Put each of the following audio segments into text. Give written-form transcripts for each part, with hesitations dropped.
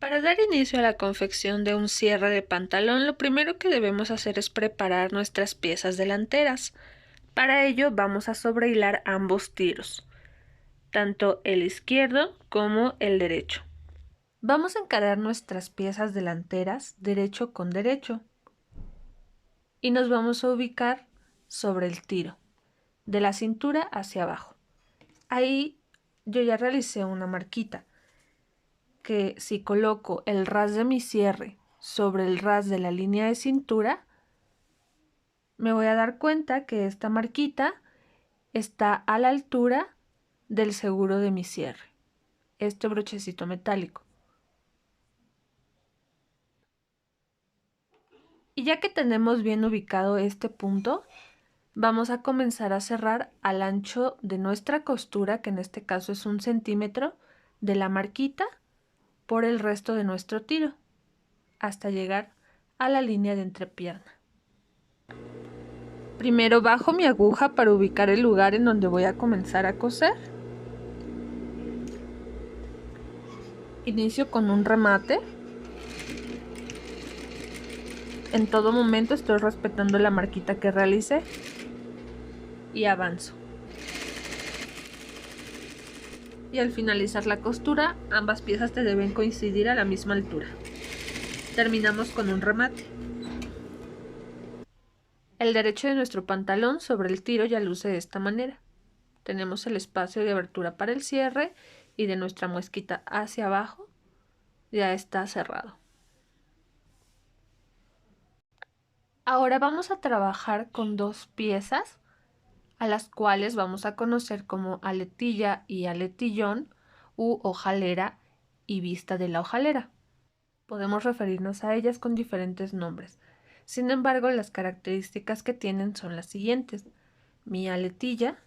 Para dar inicio a la confección de un cierre de pantalón, lo primero que debemos hacer es preparar nuestras piezas delanteras. Para ello vamos a sobrehilar ambos tiros, tanto el izquierdo como el derecho. Vamos a encarar nuestras piezas delanteras derecho con derecho y nos vamos a ubicar sobre el tiro, de la cintura hacia abajo. Ahí yo ya realicé una marquita, que si coloco el ras de mi cierre sobre el ras de la línea de cintura, me voy a dar cuenta que esta marquita está a la altura del seguro de mi cierre, este brochecito metálico. Y ya que tenemos bien ubicado este punto, vamos a comenzar a cerrar al ancho de nuestra costura, que en este caso es 1 centímetro, de la marquita por el resto de nuestro tiro, hasta llegar a la línea de entrepierna. Primero bajo mi aguja para ubicar el lugar en donde voy a comenzar a coser. Inicio con un remate. En todo momento estoy respetando la marquita que realicé y avanzo. Y al finalizar la costura, ambas piezas te deben coincidir a la misma altura. Terminamos con un remate. El derecho de nuestro pantalón sobre el tiro ya luce de esta manera. Tenemos el espacio de abertura para el cierre y de nuestra muesquita hacia abajo ya está cerrado. Ahora vamos a trabajar con dos piezas a las cuales vamos a conocer como aletilla y aletillón u hojalera y vista de la hojalera. Podemos referirnos a ellas con diferentes nombres. Sin embargo, las características que tienen son las siguientes. Mi aletilla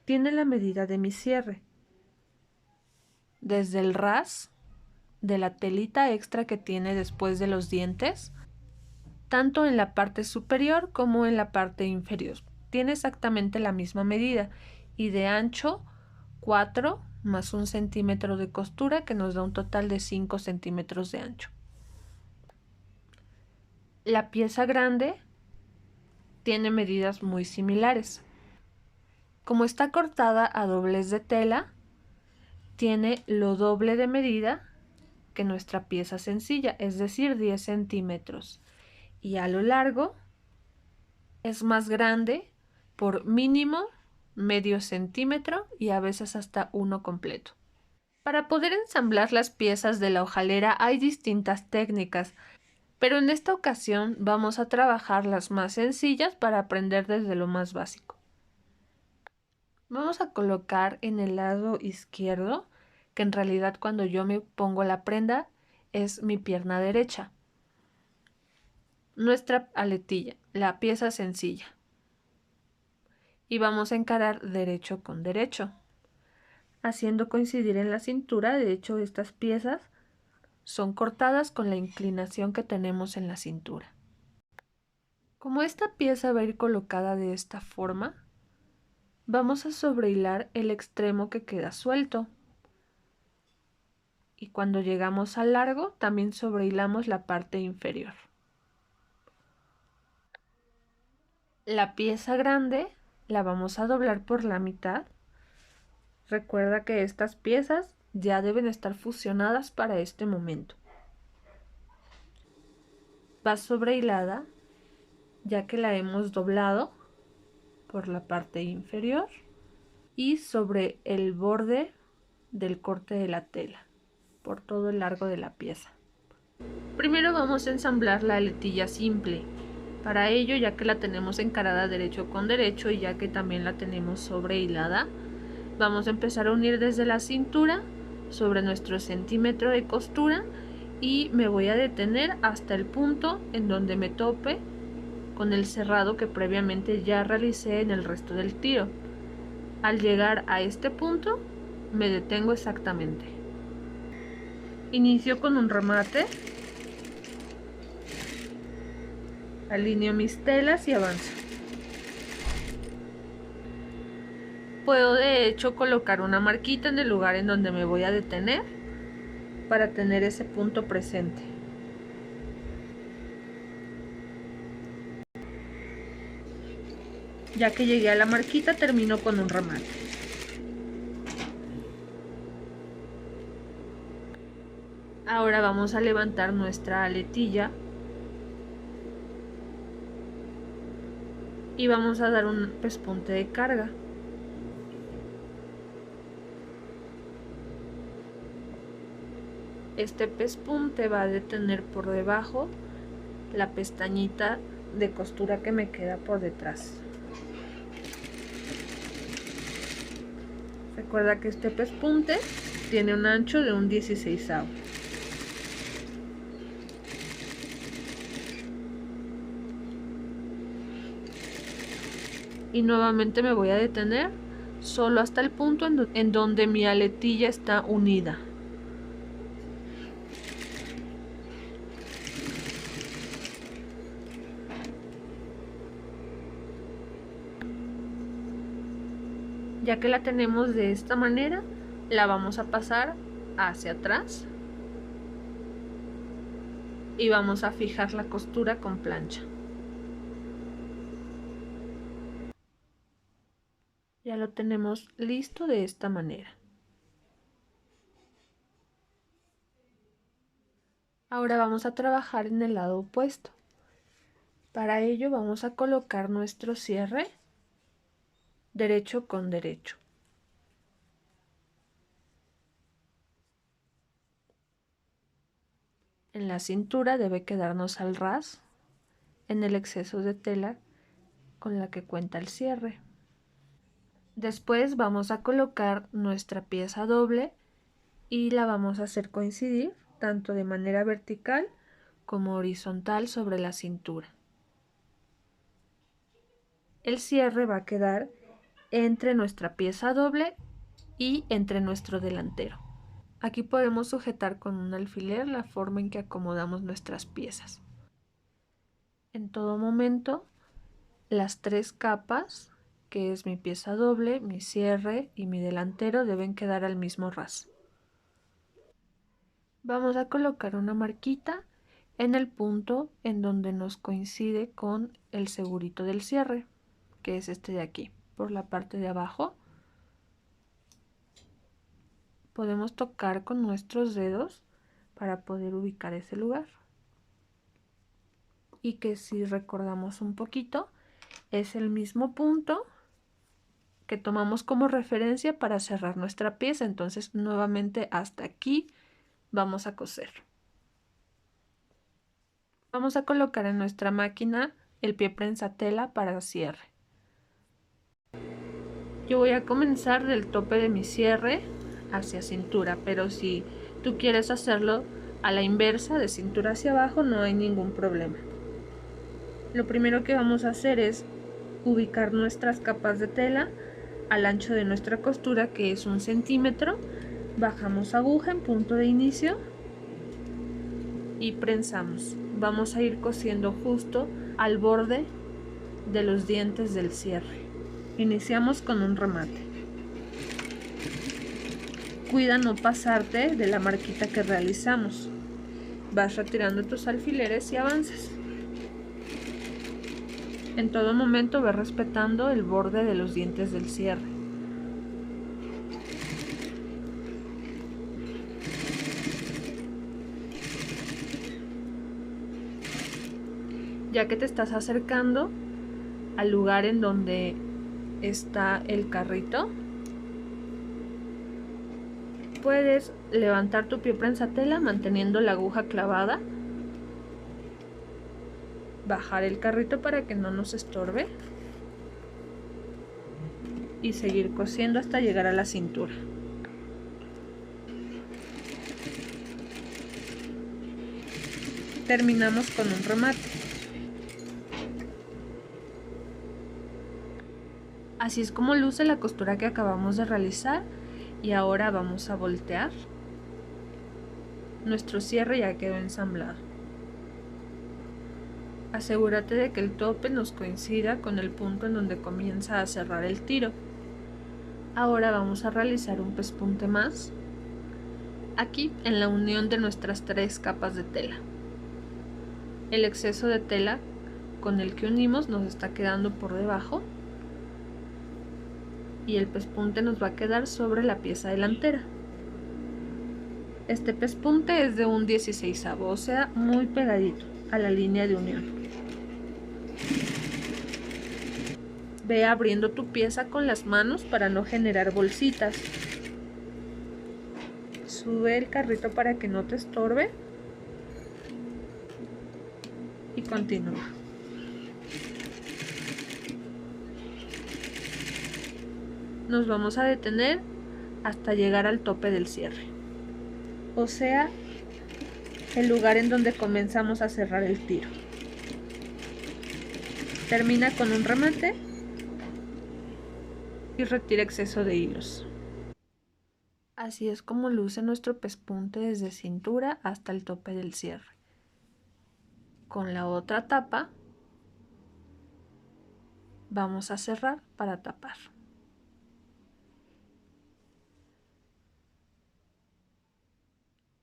tiene la medida de mi cierre, desde el ras de la telita extra que tiene después de los dientes, tanto en la parte superior como en la parte inferior. Tiene exactamente la misma medida y de ancho 4 más 1 centímetro de costura, que nos da un total de 5 centímetros de ancho. La pieza grande tiene medidas muy similares. Como está cortada a doblez de tela, tiene lo doble de medida que nuestra pieza sencilla, es decir, 10 centímetros. Y a lo largo es más grande por mínimo medio centímetro y a veces hasta uno completo. Para poder ensamblar las piezas de la hojalera hay distintas técnicas, pero en esta ocasión vamos a trabajar las más sencillas para aprender desde lo más básico. Vamos a colocar en el lado izquierdo, que en realidad cuando yo me pongo la prenda es mi pierna derecha, nuestra aletilla, la pieza sencilla. Y vamos a encarar derecho con derecho, haciendo coincidir en la cintura. De hecho, estas piezas son cortadas con la inclinación que tenemos en la cintura. Como esta pieza va a ir colocada de esta forma, vamos a sobrehilar el extremo que queda suelto. Y cuando llegamos al largo, también sobrehilamos la parte inferior. La pieza grande la vamos a doblar por la mitad. Recuerda que estas piezas ya deben estar fusionadas para este momento. Va sobrehilada, ya que la hemos doblado por la parte inferior y sobre el borde del corte de la tela, por todo el largo de la pieza. Primero vamos a ensamblar la aletilla simple. Para ello, ya que la tenemos encarada derecho con derecho y ya que también la tenemos sobrehilada, vamos a empezar a unir desde la cintura sobre nuestro centímetro de costura y me voy a detener hasta el punto en donde me tope con el cerrado que previamente ya realicé en el resto del tiro. Al llegar a este punto me detengo exactamente. Inicio con un remate, alineo mis telas y avanzo. Puedo de hecho colocar una marquita en el lugar en donde me voy a detener para tener ese punto presente. Ya que llegué a la marquita, termino con un remate. Ahora vamos a levantar nuestra aletilla y vamos a dar un pespunte de carga. Este pespunte va a detener por debajo la pestañita de costura que me queda por detrás. Recuerda que este pespunte tiene un ancho de un 16avo. Y nuevamente me voy a detener solo hasta el punto en donde mi aletilla está unida. Ya que la tenemos de esta manera, la vamos a pasar hacia atrás y vamos a fijar la costura con plancha. Ya lo tenemos listo de esta manera. Ahora vamos a trabajar en el lado opuesto. Para ello vamos a colocar nuestro cierre derecho con derecho. En la cintura debe quedarnos al ras en el exceso de tela con la que cuenta el cierre. Después vamos a colocar nuestra pieza doble y la vamos a hacer coincidir tanto de manera vertical como horizontal sobre la cintura. El cierre va a quedar entre nuestra pieza doble y entre nuestro delantero. Aquí podemos sujetar con un alfiler la forma en que acomodamos nuestras piezas. En todo momento, las tres capas, que es mi pieza doble, mi cierre y mi delantero, deben quedar al mismo ras. Vamos a colocar una marquita en el punto en donde nos coincide con el segurito del cierre, que es este de aquí, por la parte de abajo. Podemos tocar con nuestros dedos para poder ubicar ese lugar. Y que si recordamos un poquito, es el mismo punto que tomamos como referencia para cerrar nuestra pieza. Entonces nuevamente hasta aquí vamos a coser. Vamos a colocar en nuestra máquina el pie prensatela para cierre. Yo voy a comenzar del tope de mi cierre hacia cintura, pero si tú quieres hacerlo a la inversa, de cintura hacia abajo, no hay ningún problema. Lo primero que vamos a hacer es ubicar nuestras capas de tela al ancho de nuestra costura, que es 1 centímetro. Bajamos aguja en punto de inicio y prensamos. Vamos a ir cosiendo justo al borde de los dientes del cierre. Iniciamos con un remate. Cuida no pasarte de la marquita que realizamos. Vas retirando tus alfileres y avances. En todo momento ve respetando el borde de los dientes del cierre. Ya que te estás acercando al lugar en donde está el carrito, puedes levantar tu pie prensatela manteniendo la aguja clavada, bajar el carrito para que no nos estorbe y seguir cosiendo hasta llegar a la cintura. Terminamos con un remate. Así es como luce la costura que acabamos de realizar, y ahora vamos a voltear. Nuestro cierre ya quedó ensamblado. Asegúrate de que el tope nos coincida con el punto en donde comienza a cerrar el tiro. Ahora vamos a realizar un pespunte más aquí en la unión de nuestras 3 capas de tela. El exceso de tela con el que unimos nos está quedando por debajo y el pespunte nos va a quedar sobre la pieza delantera. Este pespunte es de un 16avo, o sea, muy pegadito a la línea de unión. Ve abriendo tu pieza con las manos para no generar bolsitas. Sube el carrito para que no te estorbe y continúa. Nos vamos a detener hasta llegar al tope del cierre, o sea, el lugar en donde comenzamos a cerrar el tiro. Termina con un remate y retira exceso de hilos. Así es como luce nuestro pespunte desde cintura hasta el tope del cierre. Con la otra tapa vamos a cerrar para tapar.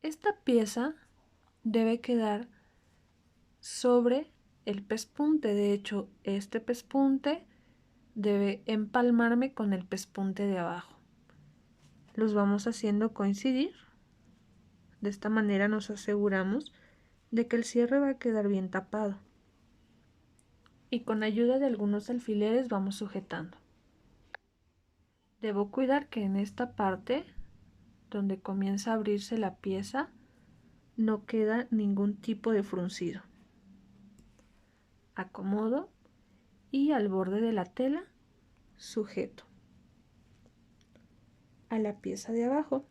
Esta pieza debe quedar sobre el pespunte. De hecho, este pespunte debe empalmarme con el pespunte de abajo. Los vamos haciendo coincidir. De esta manera nos aseguramos de que el cierre va a quedar bien tapado. Y con ayuda de algunos alfileres vamos sujetando. Debo cuidar que en esta parte donde comienza a abrirse la pieza no queda ningún tipo de fruncido. Acomodo y al borde de la tela sujeto a la pieza de abajo.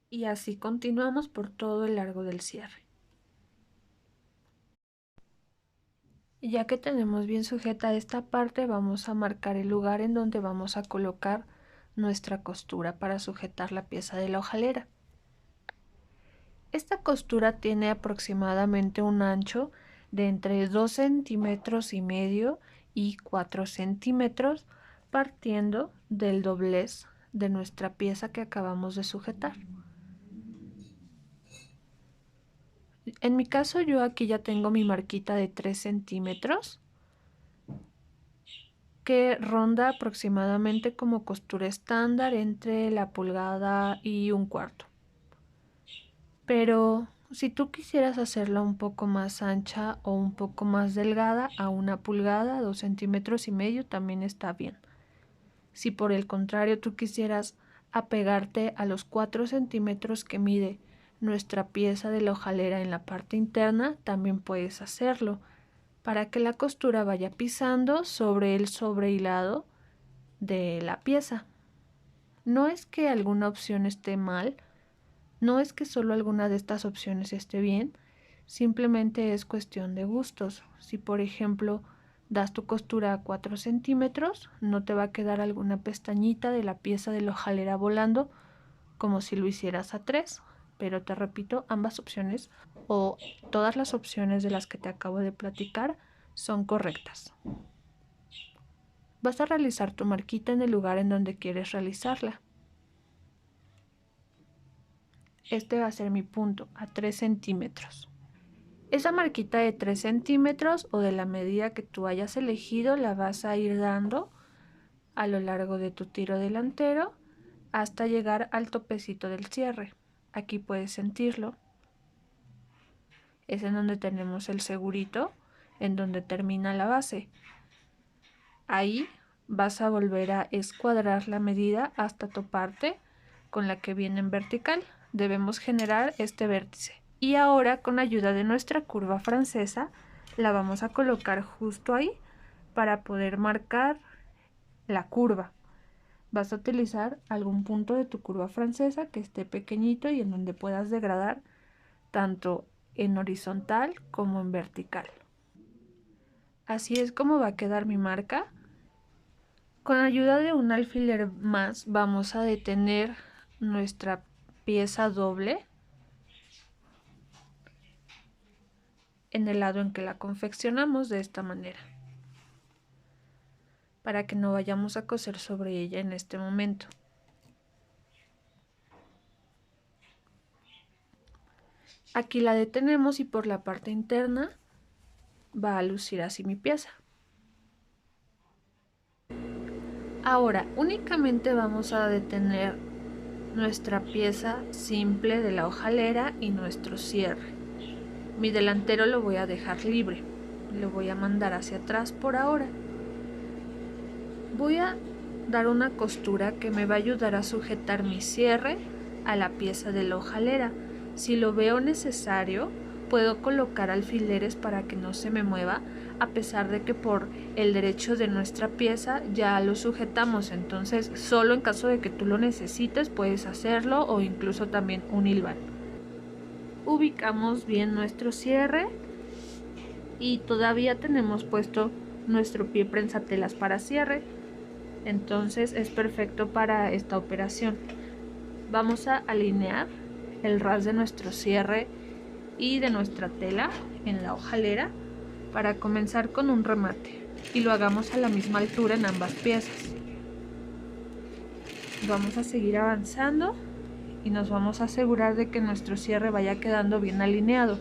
Y así continuamos por todo el largo del cierre. Y ya que tenemos bien sujeta esta parte, vamos a marcar el lugar en donde vamos a colocar nuestra costura para sujetar la pieza de la hojalera. Esta costura tiene aproximadamente un ancho de entre 2,5 centímetros y 4 centímetros, partiendo del doblez de nuestra pieza que acabamos de sujetar. En mi caso, yo aquí ya tengo mi marquita de 3 centímetros que ronda aproximadamente como costura estándar entre la pulgada y 1/4. Pero si tú quisieras hacerla un poco más ancha o un poco más delgada, a 1 pulgada, 2,5 centímetros también está bien. Si por el contrario tú quisieras apegarte a los 4 centímetros que mide nuestra pieza de la hojalera en la parte interna, también puedes hacerlo, para que la costura vaya pisando sobre el sobrehilado de la pieza. No es que alguna opción esté mal, no es que solo alguna de estas opciones esté bien, simplemente es cuestión de gustos. Si por ejemplo das tu costura a 4 centímetros, no te va a quedar alguna pestañita de la pieza de la hojalera volando como si lo hicieras a 3, pero te repito, ambas opciones o todas las opciones de las que te acabo de platicar son correctas. Vas a realizar tu marquita en el lugar en donde quieres realizarla. Este va a ser mi punto, a 3 centímetros. Esa marquita de 3 centímetros o de la medida que tú hayas elegido la vas a ir dando a lo largo de tu tiro delantero hasta llegar al topecito del cierre. Aquí puedes sentirlo. Es en donde tenemos el segurito, en donde termina la base. Ahí vas a volver a escuadrar la medida hasta toparte con la que viene en vertical. Debemos generar este vértice. Y ahora, con ayuda de nuestra curva francesa, la vamos a colocar justo ahí para poder marcar la curva. Vas a utilizar algún punto de tu curva francesa que esté pequeñito y en donde puedas degradar tanto en horizontal como en vertical. Así es como va a quedar mi marca. Con ayuda de un alfiler más vamos a detener nuestra pieza doble en el lado en que la confeccionamos de esta manera, para que no vayamos a coser sobre ella en este momento. Aquí la detenemos y por la parte interna va a lucir así mi pieza. Ahora únicamente vamos a detener nuestra pieza simple de la hojalera y nuestro cierre. Mi delantero lo voy a dejar libre, lo voy a mandar hacia atrás por ahora. Voy a dar una costura que me va a ayudar a sujetar mi cierre a la pieza de la hojalera. Si lo veo necesario, puedo colocar alfileres para que no se me mueva, a pesar de que por el derecho de nuestra pieza ya lo sujetamos. Entonces, solo en caso de que tú lo necesites, puedes hacerlo, o incluso también un hilván. Ubicamos bien nuestro cierre y todavía tenemos puesto nuestro pie prensatelas para cierre. Entonces es perfecto para esta operación. Vamos a alinear el ras de nuestro cierre y de nuestra tela en la hojalera para comenzar con un remate, y lo hagamos a la misma altura en ambas piezas. Vamos a seguir avanzando y nos vamos a asegurar de que nuestro cierre vaya quedando bien alineado.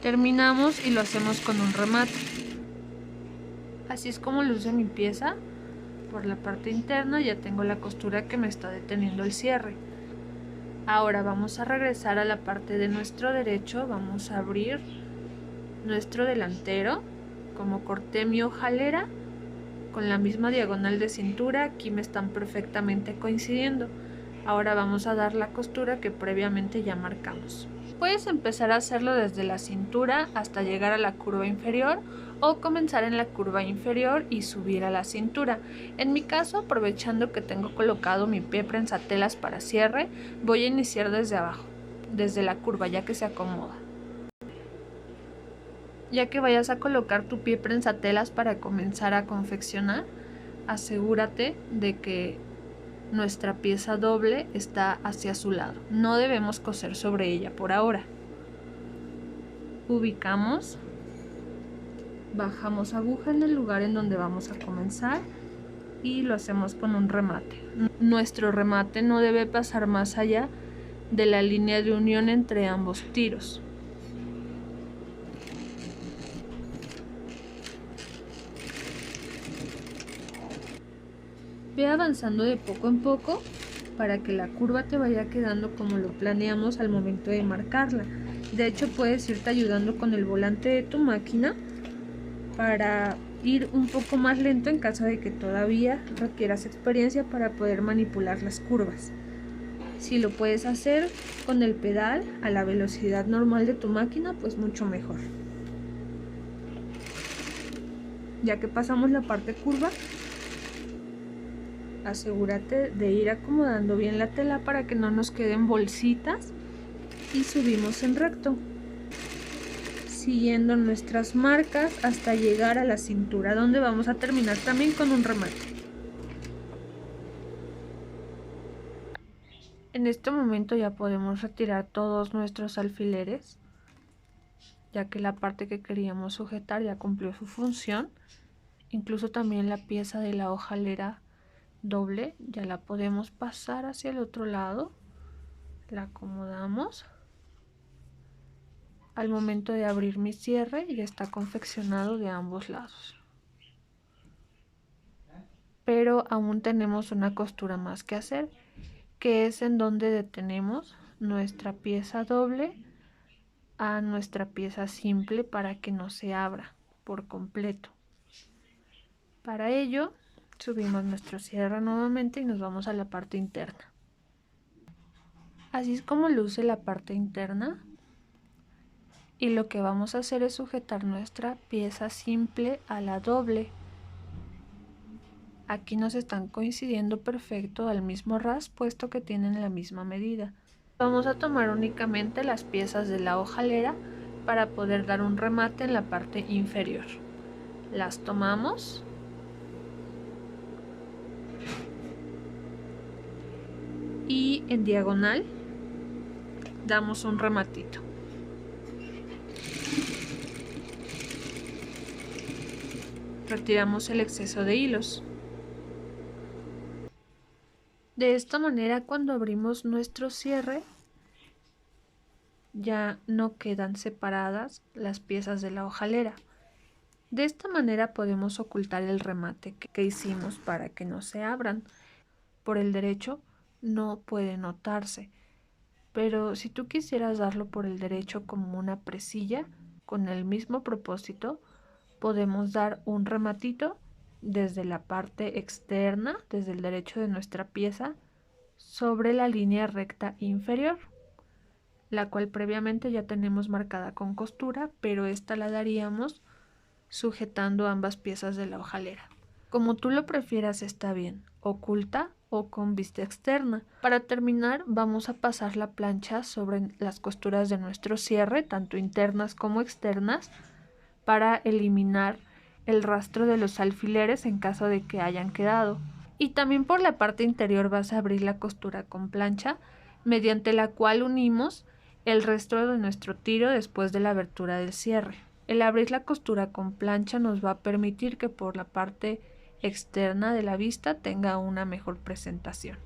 Terminamos y lo hacemos con un remate. Así es como luce mi pieza. Por la parte interna ya tengo la costura que me está deteniendo el cierre. Ahora vamos a regresar a la parte de nuestro derecho. Vamos a abrir nuestro delantero. Como corté mi hojalera con la misma diagonal de cintura, aquí me están perfectamente coincidiendo. Ahora vamos a dar la costura que previamente ya marcamos. Puedes empezar a hacerlo desde la cintura hasta llegar a la curva inferior, o comenzar en la curva inferior y subir a la cintura. En mi caso, aprovechando que tengo colocado mi pie prensatelas para cierre, voy a iniciar desde abajo, desde la curva, ya que se acomoda. Ya que vayas a colocar tu pie prensatelas para comenzar a confeccionar, asegúrate de que nuestra pieza doble está hacia su lado. No debemos coser sobre ella por ahora. Ubicamos, bajamos aguja en el lugar en donde vamos a comenzar y lo hacemos con un remate. Nuestro remate no debe pasar más allá de la línea de unión entre ambos tiros. Ve avanzando de poco en poco para que la curva te vaya quedando como lo planeamos al momento de marcarla. De hecho, puedes irte ayudando con el volante de tu máquina para ir un poco más lento en caso de que todavía requieras experiencia para poder manipular las curvas. Si lo puedes hacer con el pedal a la velocidad normal de tu máquina, pues mucho mejor. Ya que pasamos la parte curva, asegúrate de ir acomodando bien la tela para que no nos queden bolsitas, y subimos en recto, siguiendo nuestras marcas hasta llegar a la cintura, donde vamos a terminar también con un remate. En este momento ya podemos retirar todos nuestros alfileres, ya que la parte que queríamos sujetar ya cumplió su función. Incluso también la pieza de la hojalera doble ya la podemos pasar hacia el otro lado, la acomodamos. Al momento de abrir mi cierre ya está confeccionado de ambos lados, pero aún tenemos una costura más que hacer, que es en donde detenemos nuestra pieza doble a nuestra pieza simple para que no se abra por completo. Para ello subimos nuestro cierre nuevamente y nos vamos a la parte interna. Así es como luce la parte interna, y lo que vamos a hacer es sujetar nuestra pieza simple a la doble. Aquí nos están coincidiendo perfecto al mismo ras, puesto que tienen la misma medida. Vamos a tomar únicamente las piezas de la hojalera para poder dar un remate en la parte inferior. Las tomamos y en diagonal damos un rematito. Retiramos el exceso de hilos. De esta manera, cuando abrimos nuestro cierre, ya no quedan separadas las piezas de la hojalera. De esta manera podemos ocultar el remate que hicimos para que no se abran. Por el derecho no puede notarse, pero si tú quisieras darlo por el derecho como una presilla, con el mismo propósito, podemos dar un rematito desde la parte externa, desde el derecho de nuestra pieza, sobre la línea recta inferior, la cual previamente ya tenemos marcada con costura, pero esta la daríamos sujetando ambas piezas de la hojalera. Como tú lo prefieras está bien, oculta o con vista externa. Para terminar, vamos a pasar la plancha sobre las costuras de nuestro cierre, tanto internas como externas, para eliminar el rastro de los alfileres en caso de que hayan quedado. Y también por la parte interior vas a abrir la costura con plancha, mediante la cual unimos el resto de nuestro tiro después de la abertura del cierre. El abrir la costura con plancha nos va a permitir que por la parte externa de la vista tenga una mejor presentación.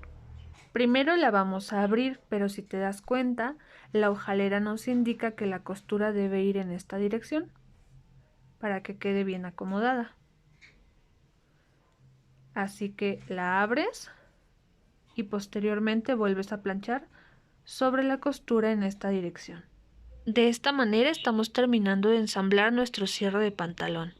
Primero la vamos a abrir, pero si te das cuenta, la hojalera nos indica que la costura debe ir en esta dirección para que quede bien acomodada. Así que la abres y posteriormente vuelves a planchar sobre la costura en esta dirección. De esta manera estamos terminando de ensamblar nuestro cierre de pantalón.